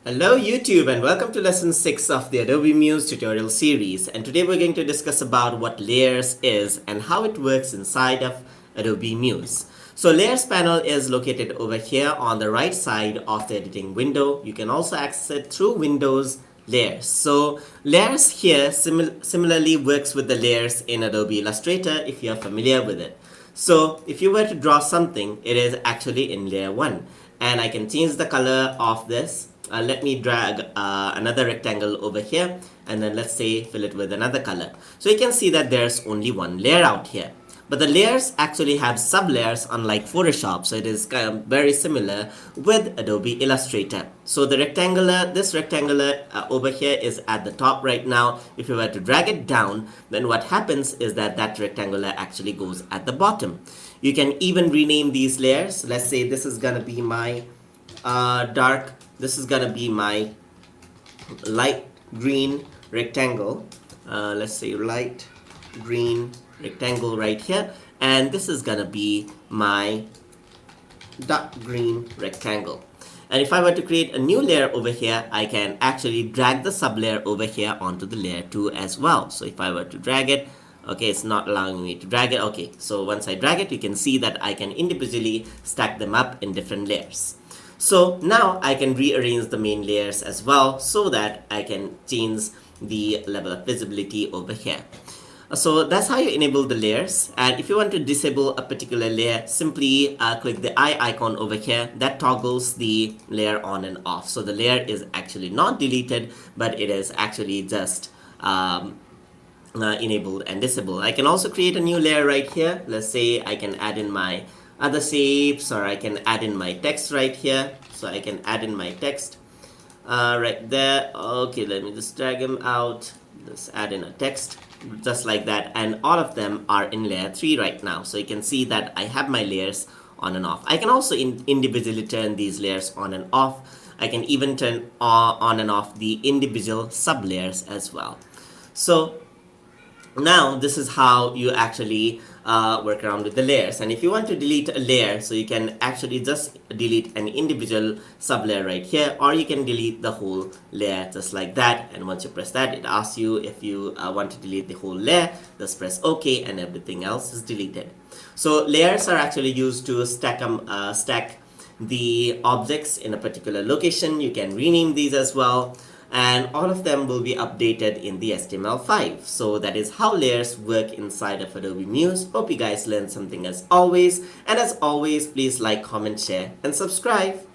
Hello YouTube and welcome to lesson 6 of the Adobe Muse tutorial series, and today we're going to discuss about what layers is and how it works inside of Adobe Muse. So layers panel is located over here on the right side of the editing window. You can also access it through Windows layers. So layers here similarly works with the layers in Adobe Illustrator if you are familiar with it. So if you were to draw something, it is actually in layer 1, and I can change the color of this. Let me drag another rectangle over here, and then let's say fill it with another color. So you can see that there's only one layer out here, but the layers actually have sub layers unlike Photoshop, so it is kind of very similar with Adobe Illustrator. So this rectangular over here is at the top right now. If you were to drag it down, then what happens is that rectangular actually goes at the bottom. You can even rename these layers. Let's say this is gonna be my this is gonna be my light green rectangle. Let's say light green rectangle right here, and this is gonna be my dark green rectangle. And if I were to create a new layer over here, I can actually drag the sub layer over here onto the layer 2 as well. So if I were to drag it, okay, it's not allowing me to drag it. Okay, so once I drag it, you can see that I can individually stack them up in different layers. So now I can rearrange the main layers as well, so that I can change the level of visibility over here. So that's how you enable the layers. And if you want to disable a particular layer, simply click the eye icon over here. That toggles the layer on and off. So the layer is actually not deleted, but it is actually just enabled and disabled. I can also create a new layer right here. Let's say I can add in my other shapes, or I can add in my text right here. So I can add in my text right there. Okay, let me just drag them out. Just add in a text just like that, and all of them are in layer 3 right now. So you can see that I have my layers on and off. I can also individually turn these layers on and off. I can even turn on and off the individual sub layers as well. So now this is how you actually work around with the layers. And if you want to delete a layer, so you can actually just delete an individual sub layer right here, or you can delete the whole layer just like that. And once you press that, it asks you if you want to delete the whole layer. Just press OK, and everything else is deleted. So layers are actually used to stack the objects in a particular location. You can rename these as well, and all of them will be updated in the HTML5. So that is how layers work inside of Adobe Muse. Hope you guys learned something as always, and as always, please like, comment, share, and subscribe.